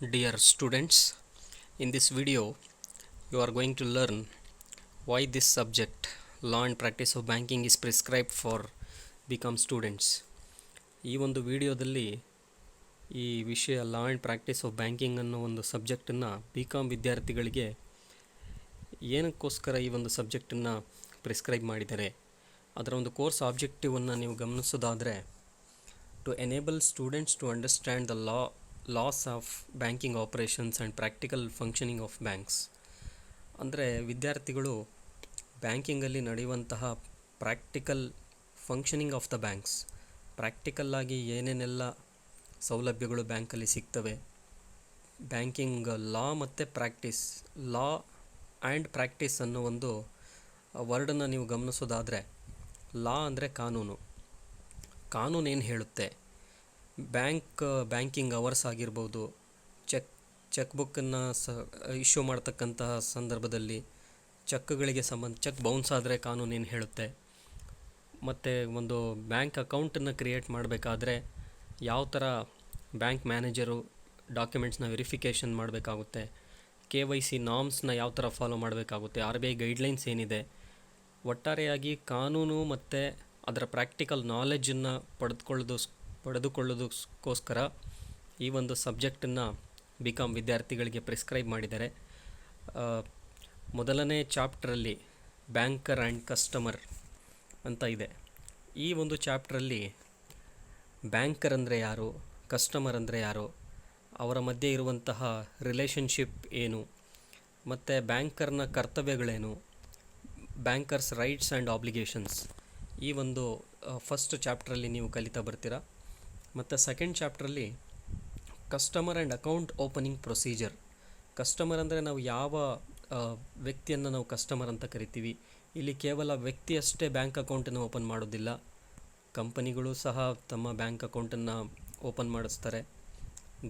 Dear students, in this video you are going to learn why this subject law and practice of banking is prescribed for BCom students. ಈ ಒಂದು ವಿಡಿಯೋದಲ್ಲಿ ಈ ವಿಷಯ law and practice of banking ಅನ್ನೋ ಒಂದು ಸಬ್ಜೆಕ್ಟನ್ನು BCom ವಿದ್ಯಾರ್ಥಿಗಳಿಗೆ ಏನಕ್ಕೋಸ್ಕರ ಈ ಒಂದು ಸಬ್ಜೆಕ್ಟನ್ನು ಪ್ರಿಸ್ಕ್ರೈಬ್ ಮಾಡಿದ್ದಾರೆ, ಅದರ ಒಂದು ಕೋರ್ಸ್ ಆಬ್ಜೆಕ್ಟಿವನ್ನು ನೀವು ಗಮನಿಸೋದಾದರೆ, to enable students to understand the laws of banking operations and practical functioning of banks. ಅಂದರೆ ವಿದ್ಯಾರ್ಥಿಗಳು ಬ್ಯಾಂಕಿಂಗಲ್ಲಿ ನಡೆಯುವಂತಹ practical functioning of the banks, ಪ್ರಾಕ್ಟಿಕಲ್ಲಾಗಿ ಏನೇನೆಲ್ಲ ಸೌಲಭ್ಯಗಳು ಬ್ಯಾಂಕಲ್ಲಿ ಸಿಗ್ತವೆ, ಬ್ಯಾಂಕಿಂಗ್ ಲಾ ಮತ್ತು ಪ್ರಾಕ್ಟೀಸ್, ಲಾ ಆ್ಯಂಡ್ ಪ್ರಾಕ್ಟೀಸ್ ಅನ್ನೋ ಒಂದು ವರ್ಡನ್ನು ನೀವು ಗಮನಿಸೋದಾದರೆ, ಲಾ ಅಂದರೆ ಕಾನೂನು ಏನು ಹೇಳುತ್ತೆ, ಬ್ಯಾಂಕಿಂಗ್ ಅವರ್ಸ್ ಆಗಿರ್ಬೋದು, ಚೆಕ್ ಬುಕ್ಕನ್ನು ಇಶ್ಯೂ ಮಾಡ್ತಕ್ಕಂತಹ ಸಂದರ್ಭದಲ್ಲಿ ಚೆಕ್ಗಳಿಗೆ ಚೆಕ್ ಬೌನ್ಸ್ ಆದರೆ ಕಾನೂನು ಏನು ಹೇಳುತ್ತೆ, ಮತ್ತು ಒಂದು ಬ್ಯಾಂಕ್ ಅಕೌಂಟನ್ನು ಕ್ರಿಯೇಟ್ ಮಾಡಬೇಕಾದ್ರೆ ಯಾವ ಥರ ಬ್ಯಾಂಕ್ ಮ್ಯಾನೇಜರು ಡಾಕ್ಯುಮೆಂಟ್ಸ್ನ ವೆರಿಫಿಕೇಷನ್ ಮಾಡಬೇಕಾಗುತ್ತೆ, KYC ನಾರ್ಮ್ಸ್ನ ಯಾವ ಥರ ಫಾಲೋ ಮಾಡಬೇಕಾಗುತ್ತೆ, RBI ಗೈಡ್ಲೈನ್ಸ್ ಏನಿದೆ, ಒಟ್ಟಾರೆಯಾಗಿ ಕಾನೂನು ಮತ್ತು ಅದರ ಪ್ರಾಕ್ಟಿಕಲ್ ನಾಲೆಜನ್ನು ಪಡೆದುಕೊಳ್ಳೋದಕ್ಕೋಸ್ಕರ ಈ ಒಂದು ಸಬ್ಜೆಕ್ಟನ್ನು BCom ವಿದ್ಯಾರ್ಥಿಗಳಿಗೆ ಪ್ರಿಸ್ಕ್ರೈಬ್ ಮಾಡಿದ್ದಾರೆ. ಮೊದಲನೇ ಚಾಪ್ಟ್ರಲ್ಲಿ ಬ್ಯಾಂಕರ್ ಆ್ಯಂಡ್ ಕಸ್ಟಮರ್ ಅಂತ ಇದೆ. ಈ ಒಂದು ಚಾಪ್ಟ್ರಲ್ಲಿ ಬ್ಯಾಂಕರ್ ಅಂದರೆ ಯಾರು, ಕಸ್ಟಮರ್ ಅಂದರೆ ಯಾರು, ಅವರ ಮಧ್ಯೆ ಇರುವಂತಹ ರಿಲೇಷನ್ಶಿಪ್ ಏನು, ಮತ್ತು ಬ್ಯಾಂಕರ್ನ ಕರ್ತವ್ಯಗಳೇನು, ಬ್ಯಾಂಕರ್ಸ್ ರೈಟ್ಸ್ ಆ್ಯಂಡ್ ಆಬ್ಲಿಗೇಷನ್ಸ್, ಈ ಒಂದು ಫಸ್ಟ್ ಚಾಪ್ಟ್ರಲ್ಲಿ ನೀವು ಕಲಿತಾ ಬರ್ತೀರಾ. ಮತ್ತು ಸೆಕೆಂಡ್ ಚಾಪ್ಟ್ರಲ್ಲಿ customer and account opening procedure. Customer ಅಂದರೆ ನಾವು ಯಾವ ವ್ಯಕ್ತಿಯನ್ನು ನಾವು ಕಸ್ಟಮರ್ ಅಂತ ಕರಿತೀವಿ. ಇಲ್ಲಿ ಕೇವಲ ವ್ಯಕ್ತಿಯಷ್ಟೇ ಬ್ಯಾಂಕ್ ಅಕೌಂಟನ್ನು ಓಪನ್ ಮಾಡೋದಿಲ್ಲ, ಕಂಪನಿಗಳು ಸಹ ತಮ್ಮ ಬ್ಯಾಂಕ್ ಅಕೌಂಟನ್ನು ಓಪನ್ ಮಾಡಿಸ್ತಾರೆ.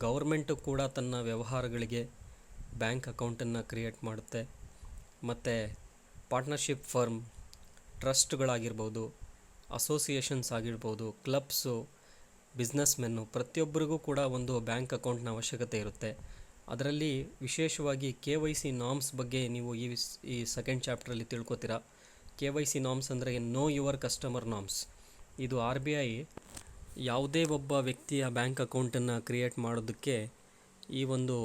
ಗೌರ್ಮೆಂಟು ಕೂಡ ತನ್ನ ವ್ಯವಹಾರಗಳಿಗೆ ಬ್ಯಾಂಕ್ ಅಕೌಂಟನ್ನು ಕ್ರಿಯೇಟ್ ಮಾಡುತ್ತೆ. ಮತ್ತು ಪಾರ್ಟ್ನರ್ಶಿಪ್ ಫರ್ಮ್, ಟ್ರಸ್ಟ್ಗಳಾಗಿರ್ಬೋದು, ಅಸೋಸಿಯೇಷನ್ಸ್ ಆಗಿರ್ಬೋದು, ಕ್ಲಬ್ಸು, ಬಿಸ್ನೆಸ್ಮೆನ್ನು, ಪ್ರತಿಯೊಬ್ಬರಿಗೂ ಕೂಡ ಒಂದು ಬ್ಯಾಂಕ್ ಅಕೌಂಟ್ನ ಅವಶ್ಯಕತೆ ಇರುತ್ತೆ. ಅದರಲ್ಲಿ ವಿಶೇಷವಾಗಿ KYC ನಾರ್ಮ್ಸ್ ಬಗ್ಗೆ ನೀವು ಈ ಸೆಕೆಂಡ್ ಚಾಪ್ಟ್ರಲ್ಲಿ ತಿಳ್ಕೊತೀರಾ. KYC ನಾರ್ಮ್ಸ್ ಅಂದರೆ ನೋ ಯುವರ್ ಕಸ್ಟಮರ್ ನಾರ್ಮ್ಸ್. ಇದು RBI ಯಾವುದೇ ಒಬ್ಬ ವ್ಯಕ್ತಿಯ ಬ್ಯಾಂಕ್ ಅಕೌಂಟನ್ನು ಕ್ರಿಯೇಟ್ ಮಾಡೋದಕ್ಕೆ ಈ ಒಂದು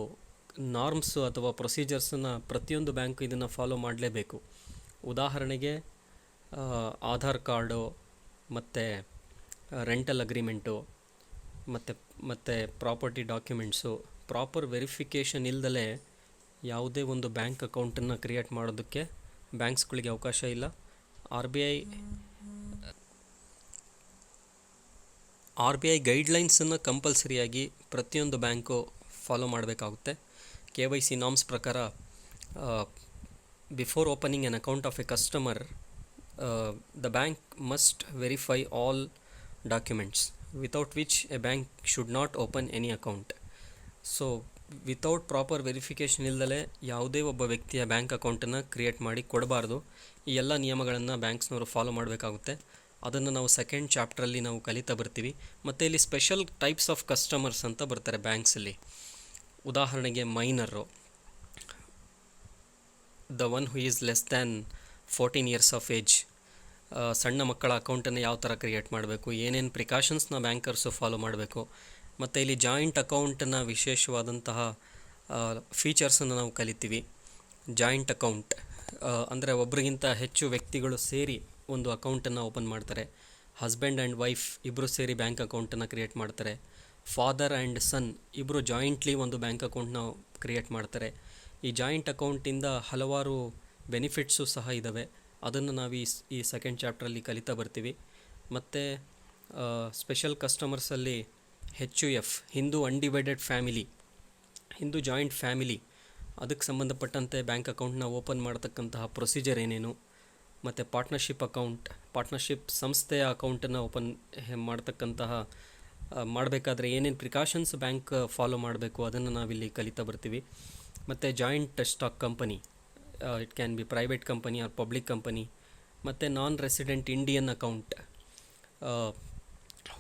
ನಾರ್ಮ್ಸು ಅಥವಾ ಪ್ರೊಸೀಜರ್ಸನ್ನು ಪ್ರತಿಯೊಂದು ಬ್ಯಾಂಕು ಇದನ್ನು ಫಾಲೋ ಮಾಡಲೇಬೇಕು. ಉದಾಹರಣೆಗೆ ಆಧಾರ್ ಕಾರ್ಡು, ಮತ್ತು ರೆಂಟಲ್ ಅಗ್ರಿಮೆಂಟು, ಮತ್ತು ಪ್ರಾಪರ್ಟಿ ಡಾಕ್ಯುಮೆಂಟ್ಸು, ಪ್ರಾಪರ್ ವೆರಿಫಿಕೇಷನ್ ಇಲ್ದಲೇ ಯಾವುದೇ ಒಂದು ಬ್ಯಾಂಕ್ ಅಕೌಂಟನ್ನು ಕ್ರಿಯೇಟ್ ಮಾಡೋದಕ್ಕೆ ಬ್ಯಾಂಕ್ಸ್ಗಳಿಗೆ ಅವಕಾಶ ಇಲ್ಲ. RBI ಗೈಡ್ಲೈನ್ಸನ್ನು ಕಂಪಲ್ಸರಿಯಾಗಿ ಪ್ರತಿಯೊಂದು ಬ್ಯಾಂಕು ಫಾಲೋ ಮಾಡಬೇಕಾಗುತ್ತೆ. KYC ನಾರ್ಮ್ಸ್ ಪ್ರಕಾರ before opening N account of A customer, the bank must verify all documents without which a bank should not open any account. So without proper verification ಇಲ್ದಲೇ ಯಾವುದೇ ಒಬ್ಬ ವ್ಯಕ್ತಿಯ bank ಅಕೌಂಟನ್ನು create ಮಾಡಿ ಕೊಡಬಾರ್ದು. ಈ ಎಲ್ಲ ನಿಯಮಗಳನ್ನು ಬ್ಯಾಂಕ್ಸ್ನವರು ಫಾಲೋ ಮಾಡಬೇಕಾಗುತ್ತೆ. ಅದನ್ನು ನಾವು ಸೆಕೆಂಡ್ ಚಾಪ್ಟ್ರಲ್ಲಿ ನಾವು ಕಲಿತಾ ಬರ್ತೀವಿ. ಮತ್ತು ಇಲ್ಲಿ ಸ್ಪೆಷಲ್ ಟೈಪ್ಸ್ ಆಫ್ ಕಸ್ಟಮರ್ಸ್ ಅಂತ ಬರ್ತಾರೆ ಬ್ಯಾಂಕ್ಸಲ್ಲಿ. ಉದಾಹರಣೆಗೆ minor, the one who is less than 14 years of age, ಸಣ್ಣ ಮಕ್ಕಳ ಅಕೌಂಟನ್ನು ಯಾವ ಥರ ಕ್ರಿಯೇಟ್ ಮಾಡಬೇಕು, ಏನೇನು ಪ್ರಿಕಾಷನ್ಸ್ನ ಬ್ಯಾಂಕರ್ಸು ಫಾಲೋ ಮಾಡಬೇಕು. ಮತ್ತು ಇಲ್ಲಿ ಜಾಯಿಂಟ್ ಅಕೌಂಟನ್ನು ವಿಶೇಷವಾದಂತಹ ಫೀಚರ್ಸನ್ನು ನಾವು ಕಲಿತೀವಿ. ಜಾಯಿಂಟ್ ಅಕೌಂಟ್ ಅಂದರೆ ಒಬ್ರಿಗಿಂತ ಹೆಚ್ಚು ವ್ಯಕ್ತಿಗಳು ಸೇರಿ ಒಂದು ಅಕೌಂಟನ್ನು ಓಪನ್ ಮಾಡ್ತಾರೆ. ಹಸ್ಬೆಂಡ್ ಆ್ಯಂಡ್ ವೈಫ್ ಇಬ್ಬರು ಸೇರಿ ಬ್ಯಾಂಕ್ ಅಕೌಂಟನ್ನು ಕ್ರಿಯೇಟ್ ಮಾಡ್ತಾರೆ. ಫಾದರ್ ಆ್ಯಂಡ್ ಸನ್ ಇಬ್ಬರು ಜಾಯಿಂಟ್ಲಿ ಒಂದು ಬ್ಯಾಂಕ್ ಅಕೌಂಟ್ನ ಕ್ರಿಯೇಟ್ ಮಾಡ್ತಾರೆ. ಈ ಜಾಯಿಂಟ್ ಅಕೌಂಟಿಂದ ಹಲವಾರು ಬೆನಿಫಿಟ್ಸು ಸಹ ಇದ್ದಾವೆ. ಅದನ್ನು ನಾವು ಈ ಸೆಕೆಂಡ್ ಚಾಪ್ಟ್ರಲ್ಲಿ ಕಲಿತಾ ಬರ್ತೀವಿ. ಮತ್ತು ಸ್ಪೆಷಲ್ ಕಸ್ಟಮರ್ಸಲ್ಲಿ HUF, Hindu undivided family, Hindu joint family, ಅದಕ್ಕೆ ಸಂಬಂಧಪಟ್ಟಂತೆ ಬ್ಯಾಂಕ್ ಅಕೌಂಟ್ನ ಓಪನ್ ಮಾಡ್ತಕ್ಕಂತಹ ಪ್ರೊಸೀಜರ್ ಏನೇನು, ಮತ್ತು ಪಾರ್ಟ್ನರ್ಶಿಪ್ ಸಂಸ್ಥೆಯ ಅಕೌಂಟನ್ನು ಓಪನ್ ಮಾಡಬೇಕಾದ್ರೆ ಏನೇನು ಪ್ರಿಕಾಷನ್ಸ್ ಬ್ಯಾಂಕ್ ಫಾಲೋ ಮಾಡಬೇಕು ಅದನ್ನು ನಾವಿಲ್ಲಿ ಕಲಿತಾ ಬರ್ತೀವಿ. ಮತ್ತು joint stock company, it can be private company or public company. ಮತ್ತು ನಾನ್ ರೆಸಿಡೆಂಟ್ ಇಂಡಿಯನ್ ಅಕೌಂಟ್,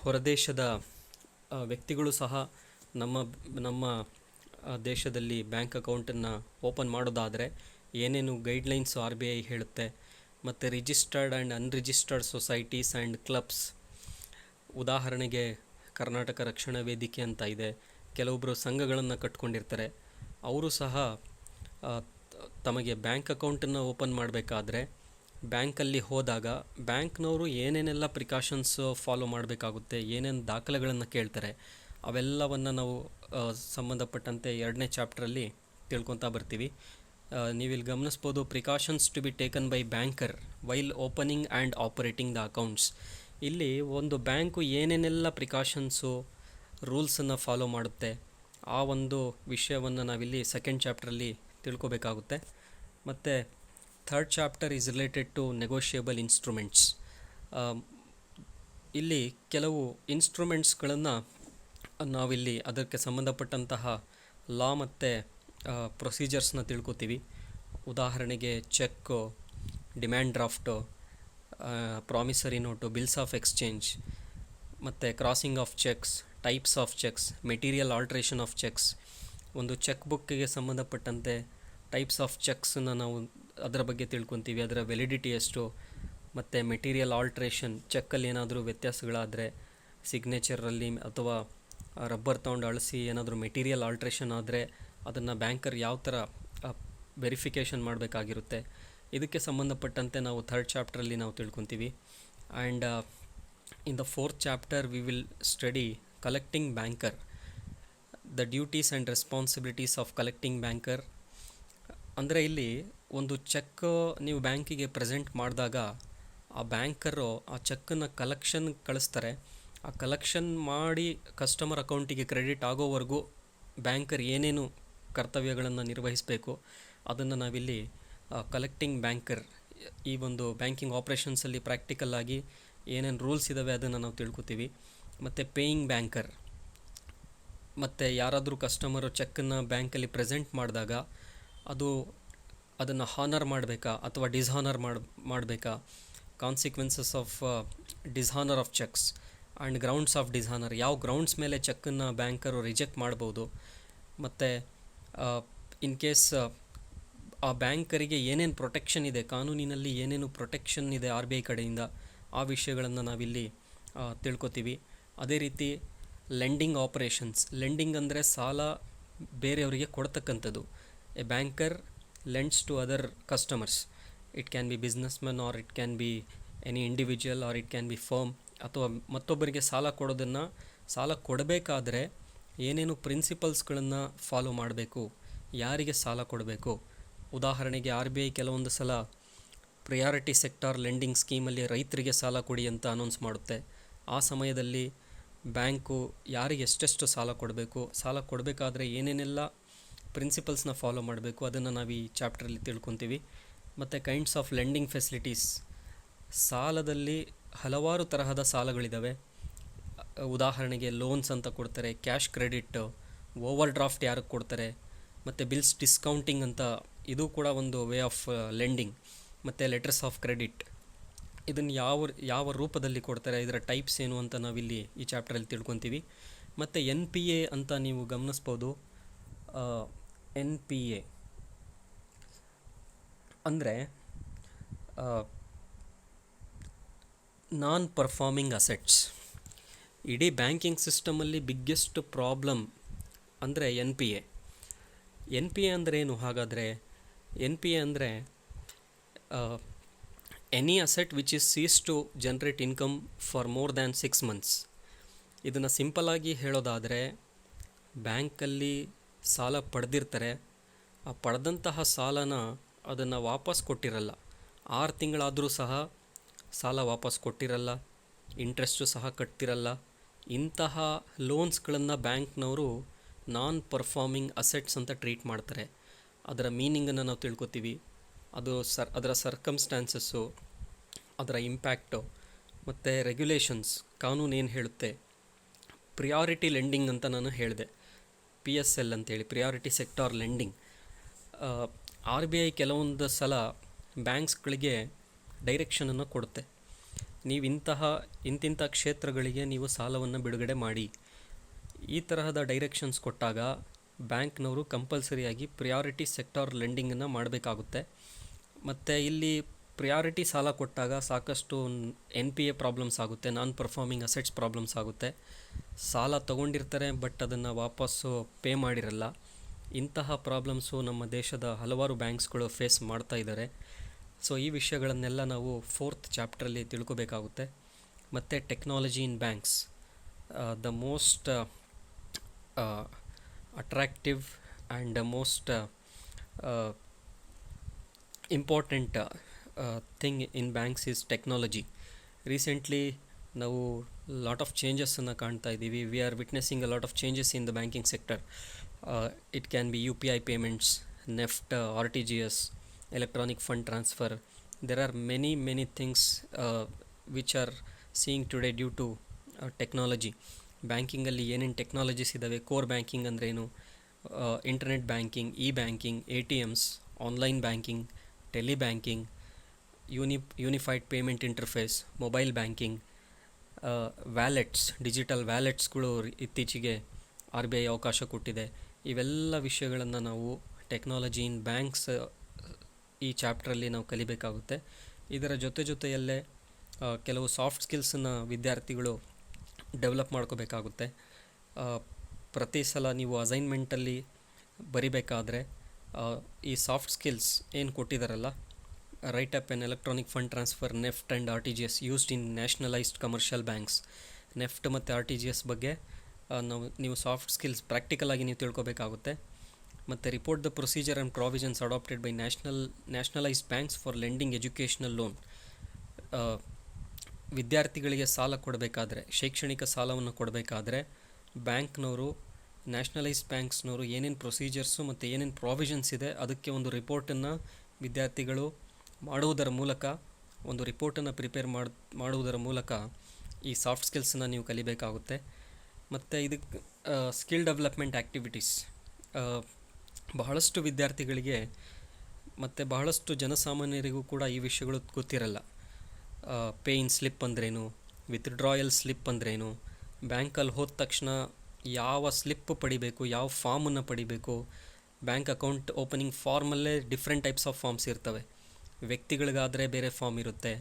ಹೊರದೇಶದ ವ್ಯಕ್ತಿಗಳು ಸಹ ನಮ್ಮ ದೇಶದಲ್ಲಿ ಬ್ಯಾಂಕ್ ಅಕೌಂಟನ್ನು ಓಪನ್ ಮಾಡೋದಾದರೆ ಏನೇನು ಗೈಡ್ಲೈನ್ಸು RBI ಹೇಳುತ್ತೆ, ಮತ್ತು registered and unregistered societies and clubs, ಉದಾಹರಣೆಗೆ ಕರ್ನಾಟಕ ರಕ್ಷಣಾ ವೇದಿಕೆ ಅಂತ ಇದೆ, ಕೆಲವೊಬ್ಬರು ಸಂಘಗಳನ್ನು ಕಟ್ಕೊಂಡಿರ್ತಾರೆ. ಅವರು ಸಹ ತಮಗೆ ಬ್ಯಾಂಕ್ ಅಕೌಂಟನ್ನು ಓಪನ್ ಮಾಡಬೇಕಾದ್ರೆ ಬ್ಯಾಂಕಲ್ಲಿ ಹೋದಾಗ ಬ್ಯಾಂಕ್ನವರು ಏನೇನೆಲ್ಲ ಪ್ರಿಕಾಷನ್ಸ್ ಫಾಲೋ ಮಾಡಬೇಕಾಗುತ್ತೆ, ಏನೇನು ದಾಖಲೆಗಳನ್ನು ಕೇಳ್ತಾರೆ, ಅವೆಲ್ಲವನ್ನು ನಾವು ಸಂಬಂಧಪಟ್ಟಂತೆ 2ನೇ ಚಾಪ್ಟ್ರಲ್ಲಿ ತಿಳ್ಕೊತಾ ಬರ್ತೀವಿ. ನೀವಿಲ್ಲಿ ಗಮನಿಸ್ಬೋದು, precautions to be taken by banker while opening and operating the accounts. ಇಲ್ಲಿ ಒಂದು ಬ್ಯಾಂಕು ಏನೇನೆಲ್ಲ ಪ್ರಿಕಾಷನ್ಸು ರೂಲ್ಸನ್ನು ಫಾಲೋ ಮಾಡುತ್ತೆ, ಆ ಒಂದು ವಿಷಯವನ್ನು ನಾವಿಲ್ಲಿ 2nd ಚಾಪ್ಟ್ರಲ್ಲಿ ತಿಳ್ಕೊಬೇಕಾಗುತ್ತೆ. ಮತ್ತು 3rd chapter is related to negotiable instruments. ಇಲ್ಲಿ ಕೆಲವು ಇನ್ಸ್ಟ್ರೂಮೆಂಟ್ಸ್ಗಳನ್ನು ನಾವಿಲ್ಲಿ ಅದಕ್ಕೆ ಸಂಬಂಧಪಟ್ಟಂತಹ ಲಾ ಮತ್ತು ಪ್ರೊಸೀಜರ್ಸ್ನ ತಿಳ್ಕೊತೀವಿ. ಉದಾಹರಣೆಗೆ cheque, demand draft, promissory note, bills of exchange, ಮತ್ತು crossing of cheques, types of cheques, material alteration of cheques. ಒಂದು ಚೆಕ್ ಬುಕ್ಕಿಗೆ ಸಂಬಂಧಪಟ್ಟಂತೆ ಟೈಪ್ಸ್ ಆಫ್ ಚೆಕ್ಸನ್ನು ನಾವು ಅದರ ಬಗ್ಗೆ ತಿಳ್ಕೊತೀವಿ, ಅದರ ವ್ಯಾಲಿಡಿಟಿ ಎಷ್ಟು, ಮತ್ತು ಮೆಟೀರಿಯಲ್ ಆಲ್ಟ್ರೇಷನ್, ಚೆಕ್ಕಲ್ಲಿ ಏನಾದರೂ ವ್ಯತ್ಯಾಸಗಳಾದರೆ ಸಿಗ್ನೇಚರಲ್ಲಿ ಅಥವಾ ರಬ್ಬರ್ ತೊಗೊಂಡು ಅಳಿಸಿ ಏನಾದರೂ ಮೆಟೀರಿಯಲ್ ಆಲ್ಟ್ರೇಷನ್ ಆದರೆ ಅದನ್ನು ಬ್ಯಾಂಕರ್ ಯಾವ ಥರ ವೆರಿಫಿಕೇಷನ್ ಮಾಡಬೇಕಾಗಿರುತ್ತೆ. ಇದಕ್ಕೆ ಸಂಬಂಧಪಟ್ಟಂತೆ ನಾವು 3rd ಚಾಪ್ಟ್ರಲ್ಲಿ ನಾವು ತಿಳ್ಕೊತೀವಿ. And in the 4th chapter we will study collecting banker, the duties and responsibilities of collecting banker. ಅಂದರೆ ಇಲ್ಲಿ ಒಂದು ಚೆಕ್ ನೀವು ಬ್ಯಾಂಕಿಗೆ ಪ್ರೆಸೆಂಟ್ ಮಾಡಿದಾಗ ಆ ಬ್ಯಾಂಕರು ಆ ಚೆಕ್ಕನ್ನು ಕಲೆಕ್ಷನ್ ಕಳಿಸ್ತಾರೆ. ಆ ಕಲೆಕ್ಷನ್ ಮಾಡಿ ಕಸ್ಟಮರ್ ಅಕೌಂಟಿಗೆ ಕ್ರೆಡಿಟ್ ಆಗೋವರೆಗೂ ಬ್ಯಾಂಕರ್ ಏನೇನು ಕರ್ತವ್ಯಗಳನ್ನು ನಿರ್ವಹಿಸಬೇಕು ಅದನ್ನು ನಾವಿಲ್ಲಿ ಕಲೆಕ್ಟಿಂಗ್ ಬ್ಯಾಂಕರ್, ಈ ಒಂದು ಬ್ಯಾಂಕಿಂಗ್ ಆಪ್ರೇಷನ್ಸಲ್ಲಿ ಪ್ರಾಕ್ಟಿಕಲ್ ಆಗಿ ಏನೇನು ರೂಲ್ಸ್ ಇದ್ದಾವೆ ಅದನ್ನು ನಾವು ತಿಳ್ಕೊತೀವಿ. ಮತ್ತು ಪೇಯಿಂಗ್ ಬ್ಯಾಂಕರ್, ಮತ್ತು ಯಾರಾದರೂ ಕಸ್ಟಮರು ಚೆಕ್ಕನ್ನು ಬ್ಯಾಂಕಲ್ಲಿ ಪ್ರೆಸೆಂಟ್ ಮಾಡಿದಾಗ ಅದನ್ನು ಹಾನರ್ ಮಾಡಬೇಕಾ ಅಥವಾ ಡಿಸ್ಹಾನರ್ ಮಾಡಬೇಕಾ, consequences of dishonour of cheques and grounds of dishonour, ಯಾವ ಗ್ರೌಂಡ್ಸ್ ಮೇಲೆ ಚೆಕ್ಕನ್ನು ಬ್ಯಾಂಕರು ರಿಜೆಕ್ಟ್ ಮಾಡ್ಬೋದು, ಮತ್ತು ಇನ್ ಕೇಸ್ ಆ ಬ್ಯಾಂಕರಿಗೆ ಏನೇನು ಪ್ರೊಟೆಕ್ಷನ್ ಇದೆ, ಕಾನೂನಿನಲ್ಲಿ ಏನೇನು ಪ್ರೊಟೆಕ್ಷನ್ ಇದೆ RBI ಕಡೆಯಿಂದ, ಆ ವಿಷಯಗಳನ್ನು ನಾವಿಲ್ಲಿ ತಿಳ್ಕೊತೀವಿ. ಅದೇ ರೀತಿ ಲೆಂಡಿಂಗ್ ಆಪರೇಷನ್ಸ್. ಲೆಂಡಿಂಗ್ ಅಂದರೆ ಸಾಲ ಬೇರೆಯವರಿಗೆ ಕೊಡ್ತಕ್ಕಂಥದ್ದು. A banker lends to other customers. It can be businessman or it can be any individual or it can be firm. ಅಥವಾ ಮತ್ತೊಬ್ಬರಿಗೆ ಸಾಲ ಕೊಡೋದನ್ನು, ಸಾಲ ಕೊಡಬೇಕಾದ್ರೆ ಏನೇನು ಪ್ರಿನ್ಸಿಪಲ್ಸ್ಗಳನ್ನು ಫಾಲೋ ಮಾಡಬೇಕು, ಯಾರಿಗೆ ಸಾಲ ಕೊಡಬೇಕು. ಉದಾಹರಣೆಗೆ RBI ಕೆಲವೊಂದು ಸಲ ಪ್ರಿಯಾರಿಟಿ ಸೆಕ್ಟಾರ್ ಲೆಂಡಿಂಗ್ ಸ್ಕೀಮಲ್ಲಿ ರೈತರಿಗೆ ಸಾಲ ಕೊಡಿ ಅಂತ ಅನೌನ್ಸ್ ಮಾಡುತ್ತೆ. ಆ ಸಮಯದಲ್ಲಿ ಬ್ಯಾಂಕು ಯಾರಿಗೆ ಎಷ್ಟೆಷ್ಟು ಸಾಲ ಕೊಡಬೇಕು, ಸಾಲ ಕೊಡಬೇಕಾದ್ರೆ ಏನೇನೆಲ್ಲ ಪ್ರಿನ್ಸಿಪಲ್ಸ್ನ ಫಾಲೋ ಮಾಡಬೇಕು, ಅದನ್ನು ನಾವು ಈ ಚಾಪ್ಟ್ರಲ್ಲಿ ತಿಳ್ಕೊತೀವಿ. ಮತ್ತು ಕೈಂಡ್ಸ್ ಆಫ್ ಲೆಂಡಿಂಗ್ ಫೆಸಿಲಿಟೀಸ್. ಸಾಲದಲ್ಲಿ ಹಲವಾರು ತರಹದ ಸಾಲಗಳಿದ್ದಾವೆ. ಉದಾಹರಣೆಗೆ ಲೋನ್ಸ್ ಅಂತ ಕೊಡ್ತಾರೆ, ಕ್ಯಾಶ್ ಕ್ರೆಡಿಟ್, ಓವರ್ ಡ್ರಾಫ್ಟ್ ಯಾರಿಗೆ ಕೊಡ್ತಾರೆ, ಮತ್ತು ಬಿಲ್ಸ್ ಡಿಸ್ಕೌಂಟಿಂಗ್ ಅಂತ, ಇದು ಕೂಡ ಒಂದು ವೇ ಆಫ್ ಲೆಂಡಿಂಗ್. ಮತ್ತು ಲೆಟರ್ಸ್ ಆಫ್ ಕ್ರೆಡಿಟ್, ಇದನ್ನು ಯಾವ ರೂಪದಲ್ಲಿ ಕೊಡ್ತಾರೆ, ಇದರ ಟೈಪ್ಸ್ ಏನು ಅಂತ ನಾವಿಲ್ಲಿ ಈ ಚಾಪ್ಟ್ರಲ್ಲಿ ತಿಳ್ಕೊತೀವಿ. ಮತ್ತು NPA ಅಂತ ನೀವು ಗಮನಿಸ್ಬೋದು. NPA ಅಂದರೆ ನಾನ್ ಪರ್ಫಾರ್ಮಿಂಗ್ ಅಸೆಟ್ಸ್. ಇಡೀ ಬ್ಯಾಂಕಿಂಗ್ ಸಿಸ್ಟಮಲ್ಲಿ ಬಿಗ್ಗೆಸ್ಟ್ ಪ್ರಾಬ್ಲಮ್ ಅಂದರೆ NPA ಅಂದರೆ ಏನು? ಹಾಗಾದರೆ NPA ಅಂದರೆ any asset which is ceases to generate income for more than 6 months. ಇದನ್ನು ಸಿಂಪಲ್ಲಾಗಿ ಹೇಳೋದಾದರೆ, ಬ್ಯಾಂಕಲ್ಲಿ ಸಾಲ ಪಡೆದಿರ್ತಾರೆ, ಆ ಪಡೆದಂತಹ ಸಾಲನ ಅದನ್ನು ವಾಪಸ್ ಕೊಟ್ಟಿರಲ್ಲ, 6 ತಿಂಗಳಾದರೂ ಸಹ ಸಾಲ ವಾಪಸ್ ಕೊಟ್ಟಿರಲ್ಲ, ಇಂಟ್ರೆಸ್ಟು ಸಹ ಕಟ್ತಿರಲ್ಲ. ಇಂತಹ ಲೋನ್ಸ್ಗಳನ್ನು ಬ್ಯಾಂಕ್ನವರು ನಾನ್ ಪರ್ಫಾರ್ಮಿಂಗ್ ಅಸೆಟ್ಸ್ ಅಂತ ಟ್ರೀಟ್ ಮಾಡ್ತಾರೆ. ಅದರ ಮೀನಿಂಗನ್ನು ನಾವು ತಿಳ್ಕೊತೀವಿ. ಅದರ ಸರ್ಕಮ್ಸ್ಟ್ಯಾನ್ಸಸ್ಸು, ಅದರ ಇಂಪ್ಯಾಕ್ಟು, ಮತ್ತು ರೆಗ್ಯುಲೇಷನ್ಸ್, ಕಾನೂನು ಏನು ಹೇಳುತ್ತೆ. ಪ್ರಿಯಾರಿಟಿ ಲೆಂಡಿಂಗ್ ಅಂತ ನಾನು ಹೇಳಿದೆ, PSL ಅಂತೇಳಿ, ಪ್ರಿಯಾರಿಟಿ ಸೆಕ್ಟಾರ್ ಲೆಂಡಿಂಗ್. RBI ಕೆಲವೊಂದು ಸಲ ಬ್ಯಾಂಕ್ಸ್ಗಳಿಗೆ ಡೈರೆಕ್ಷನನ್ನು ಕೊಡುತ್ತೆ. ನೀವು ಇಂತಿಂಥ ಕ್ಷೇತ್ರಗಳಿಗೆ ನೀವು ಸಾಲವನ್ನು ಬಿಡುಗಡೆ ಮಾಡಿ. ಈ ತರಹದ ಡೈರೆಕ್ಷನ್ಸ್ ಕೊಟ್ಟಾಗ ಬ್ಯಾಂಕ್ನವರು ಕಂಪಲ್ಸರಿಯಾಗಿ ಪ್ರಿಯಾರಿಟಿ ಸೆಕ್ಟಾರ್ ಲೆಂಡಿಂಗನ್ನು ಮಾಡಬೇಕಾಗುತ್ತೆ. ಮತ್ತು ಇಲ್ಲಿ ಪ್ರಿಯಾರಿಟಿ ಸಾಲ ಕೊಟ್ಟಾಗ ಸಾಕಷ್ಟು NPA ಪ್ರಾಬ್ಲಮ್ಸ್ ಆಗುತ್ತೆ, ನಾನ್ ಪರ್ಫಾರ್ಮಿಂಗ್ ಅಸೆಟ್ಸ್ ಪ್ರಾಬ್ಲಮ್ಸ್ ಆಗುತ್ತೆ. ಸಾಲ ತೊಗೊಂಡಿರ್ತಾರೆ ಬಟ್ ಅದನ್ನು ವಾಪಸ್ಸು ಪೇ ಮಾಡಿರಲ್ಲ. ಇಂತಹ ಪ್ರಾಬ್ಲಮ್ಸು ನಮ್ಮ ದೇಶದ ಹಲವಾರು ಬ್ಯಾಂಕ್ಸ್ಗಳು ಫೇಸ್ ಮಾಡ್ತಾ ಇದ್ದಾರೆ. ಸೊ ಈ ವಿಷಯಗಳನ್ನೆಲ್ಲ ನಾವು 4th ಚಾಪ್ಟ್ರಲ್ಲಿ ತಿಳ್ಕೊಬೇಕಾಗುತ್ತೆ. ಮತ್ತು technology in banks, the most attractive and most important thing in banks is technology. Recently ನಾವು ಲಾಟ್ ಆಫ್ ಚೇಂಜಸ್ಸನ್ನು ಕಾಣ್ತಾ ಇದ್ದೀವಿ. We are witnessing a lot of changes in the banking sector. It can B UPI payments, NEFT, RTGS, electronic fund transfer. There are many things which are seeing today due to technology. ಬ್ಯಾಂಕಿಂಗಲ್ಲಿ ಏನೇನು technologies ಇದ್ದಾವೆ, core banking ಅಂದ್ರೇನು, internet banking, banking, ATMs, online banking, tele banking, unified payment interface, mobile banking, wallets, digital ವ್ಯಾಲೆಟ್ಸ್ಗಳು ಇತ್ತೀಚೆಗೆ RBI ಅವಕಾಶ ಕೊಟ್ಟಿದೆ. ಇವೆಲ್ಲ ವಿಷಯಗಳನ್ನು ನಾವು ಟೆಕ್ನಾಲಜಿ ಇನ್ ಬ್ಯಾಂಕ್ಸ್ ಈ ಚಾಪ್ಟ್ರಲ್ಲಿ ನಾವು ಕಲಿಬೇಕಾಗುತ್ತೆ. ಇದರ ಜೊತೆಯಲ್ಲೇ ಕೆಲವು ಸಾಫ್ಟ್ ಸ್ಕಿಲ್ಸನ್ನು ವಿದ್ಯಾರ್ಥಿಗಳು ಡೆವಲಪ್ ಮಾಡ್ಕೋಬೇಕಾಗುತ್ತೆ. ಪ್ರತಿ ಸಲ ನೀವು ಅಸೈನ್ಮೆಂಟಲ್ಲಿ ಬರಿಬೇಕಾದ್ರೆ ಈ ಸಾಫ್ಟ್ ಸ್ಕಿಲ್ಸ್ ಏನು ಕೊಟ್ಟಿದ್ದಾರಲ್ಲ, write up an electronic fund transfer, NEFT and RTGS used in nationalised commercial banks. NEFT ಮತ್ತು RTGS ಬಗ್ಗೆ ನೀವು ಸಾಫ್ಟ್ ಸ್ಕಿಲ್ಸ್ ಪ್ರಾಕ್ಟಿಕಲಾಗಿ ನೀವು ತಿಳ್ಕೊಬೇಕಾಗುತ್ತೆ. ಮತ್ತು report the procedure and provisions adopted by nationalised banks for lending educational loan. ವಿದ್ಯಾರ್ಥಿಗಳಿಗೆ ಸಾಲ ಕೊಡಬೇಕಾದ್ರೆ, ಶೈಕ್ಷಣಿಕ ಸಾಲವನ್ನು ಕೊಡಬೇಕಾದ್ರೆ ಬ್ಯಾಂಕ್ನವರು, ನ್ಯಾಷನಲೈಸ್ಡ್ ಬ್ಯಾಂಕ್ಸ್ನವರು ಏನೇನು ಪ್ರೊಸೀಜರ್ಸು ಮತ್ತು ಏನೇನು ಪ್ರಾವಿಷನ್ಸ್ ಇದೆ ಅದಕ್ಕೆ ಒಂದು ರಿಪೋರ್ಟನ್ನು ವಿದ್ಯಾರ್ಥಿಗಳು ಮಾಡುವುದರ ಮೂಲಕ, ಒಂದು ರಿಪೋರ್ಟನ್ನು ಪ್ರಿಪೇರ್ ಮಾಡುವುದರ ಮೂಲಕ ಈ ಸಾಫ್ಟ್ ಸ್ಕಿಲ್ಸನ್ನು ನೀವು ಕಲಿಬೇಕಾಗುತ್ತೆ. ಮತ್ತು ಇದಕ್ಕೆ ಸ್ಕಿಲ್ ಡೆವಲಪ್ಮೆಂಟ್ ಆ್ಯಕ್ಟಿವಿಟೀಸ್ ಬಹಳಷ್ಟು ವಿದ್ಯಾರ್ಥಿಗಳಿಗೆ ಮತ್ತು ಬಹಳಷ್ಟು ಜನಸಾಮಾನ್ಯರಿಗೂ ಕೂಡ ಈ ವಿಷಯಗಳು ಗೊತ್ತಿರಲ್ಲ. ಪೇ ಇನ್ ಸ್ಲಿಪ್ ಅಂದ್ರೇನು, ವಿತ್ಡ್ರಾಯಲ್ ಸ್ಲಿಪ್ ಅಂದ್ರೇನು, ಬ್ಯಾಂಕಲ್ಲಿ ಹೋದ ತಕ್ಷಣ ಯಾವ ಸ್ಲಿಪ್ ಪಡಿಬೇಕು, ಯಾವ ಫಾರ್ಮನ್ನು ಪಡಿಬೇಕು, ಬ್ಯಾಂಕ್ ಅಕೌಂಟ್ ಓಪನಿಂಗ್ ಫಾರ್ಮಲ್ಲೇ ಡಿಫ್ರೆಂಟ್ ಟೈಪ್ಸ್ ಆಫ್ ಫಾರ್ಮ್ಸ್ ಇರ್ತವೆ. ವ್ಯಕ್ತಿಗಳಿಗಾದರೆ ಬೇರೆ ಫಾರ್ಮ್ ಇರುತ್ತೆ,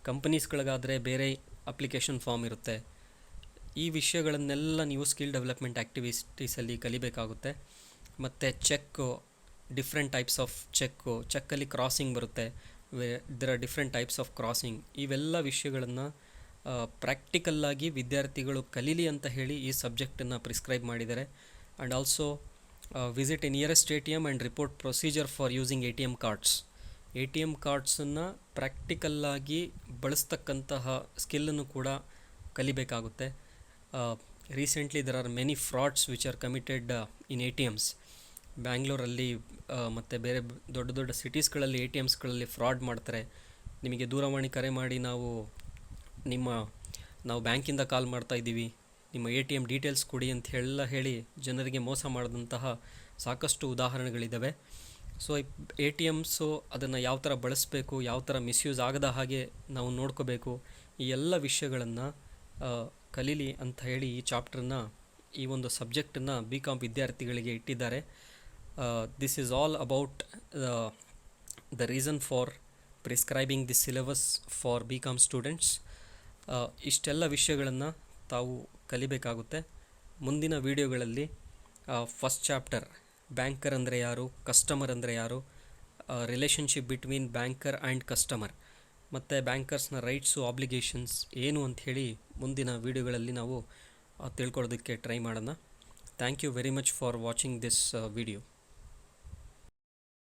ಕಂಪನೀಸ್ಗಳಿಗಾದರೆ ಬೇರೆ ಅಪ್ಲಿಕೇಶನ್ ಫಾರ್ಮ್ ಇರುತ್ತೆ. ಈ ವಿಷಯಗಳನ್ನೆಲ್ಲ ನೀವು ಸ್ಕಿಲ್ ಡೆವಲಪ್ಮೆಂಟ್ ಆ್ಯಕ್ಟಿವಿಟೀಸಲ್ಲಿ ಕಲಿಬೇಕಾಗುತ್ತೆ. ಮತ್ತು ಡಿಫ್ರೆಂಟ್ ಟೈಪ್ಸ್ ಆಫ್ ಚೆಕ್ಕಲ್ಲಿ ಕ್ರಾಸಿಂಗ್ ಬರುತ್ತೆ, there are different types of crossing. ಇವೆಲ್ಲ ವಿಷಯಗಳನ್ನು ಪ್ರಾಕ್ಟಿಕಲ್ಲಾಗಿ ವಿದ್ಯಾರ್ಥಿಗಳು ಕಲೀಲಿ ಅಂತ ಹೇಳಿ ಈ ಸಬ್ಜೆಕ್ಟನ್ನು ಪ್ರಿಸ್ಕ್ರೈಬ್ ಮಾಡಿದ್ದಾರೆ. And also visit a nearest ATM and report procedure for using ATM cards. ATM ಕಾರ್ಡ್ಸನ್ನು ಪ್ರಾಕ್ಟಿಕಲ್ಲಾಗಿ ಬಳಸ್ತಕ್ಕಂತಹ ಸ್ಕಿಲ್ಲನ್ನು ಕೂಡ ಕಲಿಬೇಕಾಗುತ್ತೆ. Recently there are many frauds which are committed in ATMs. ಬ್ಯಾಂಗ್ಳೂರಲ್ಲಿ ಮತ್ತು ಬೇರೆ ದೊಡ್ಡ ಸಿಟೀಸ್ಗಳಲ್ಲಿ ATMsಗಳಲ್ಲಿ ಫ್ರಾಡ್ ಮಾಡ್ತಾರೆ. ನಿಮಗೆ ದೂರವಾಣಿ ಕರೆ ಮಾಡಿ ನಾವು ಬ್ಯಾಂಕಿಂದ ಕಾಲ್ ಮಾಡ್ತಾ ಇದ್ದೀವಿ, ನಿಮ್ಮ ATM ಡೀಟೇಲ್ಸ್ ಕೊಡಿ ಅಂತ ಹೇಳಿ ಜನರಿಗೆ ಮೋಸ ಮಾಡಿದಂತಹ ಸಾಕಷ್ಟು ಉದಾಹರಣೆಗಳಿದ್ದಾವೆ. ಸೊ ATMಸು ಅದನ್ನು ಯಾವ ಥರ ಬಳಸಬೇಕು, ಯಾವ ಥರ ಮಿಸ್ಯೂಸ್ ಆಗದ ಹಾಗೆ ನಾವು ನೋಡ್ಕೋಬೇಕು, ಈ ಎಲ್ಲ ವಿಷಯಗಳನ್ನು ಕಲೀಲಿ ಅಂತ ಹೇಳಿ ಈ ಚಾಪ್ಟರ್ನ, ಈ ಒಂದು ಸಬ್ಜೆಕ್ಟನ್ನು BCom ವಿದ್ಯಾರ್ಥಿಗಳಿಗೆ ಇಟ್ಟಿದ್ದಾರೆ. This is all about the reason for prescribing this syllabus for BCom students. ಇಷ್ಟೆಲ್ಲ ವಿಷಯಗಳನ್ನು ತಾವು ಕಲಿಬೇಕಾಗುತ್ತೆ. ಮುಂದಿನ ವಿಡಿಯೋಗಳಲ್ಲಿ ಫಸ್ಟ್ ಚಾಪ್ಟರ್ ಬ್ಯಾಂಕರ್ ಅಂದರೆ ಯಾರು, ಕಸ್ಟಮರ್ ಅಂದರೆ ಯಾರು, relationship between banker and customer, ಮತ್ತು ಬ್ಯಾಂಕರ್ಸ್ನ ರೈಟ್ಸು, ಆಬ್ಲಿಗೇಷನ್ಸ್ ಏನು ಅಂಥೇಳಿ ಮುಂದಿನ ವಿಡಿಯೋಗಳಲ್ಲಿ ನಾವು ತಿಳ್ಕೊಳ್ಳೋದಕ್ಕೆ ಟ್ರೈ ಮಾಡೋಣ. Thank you very much for watching this video.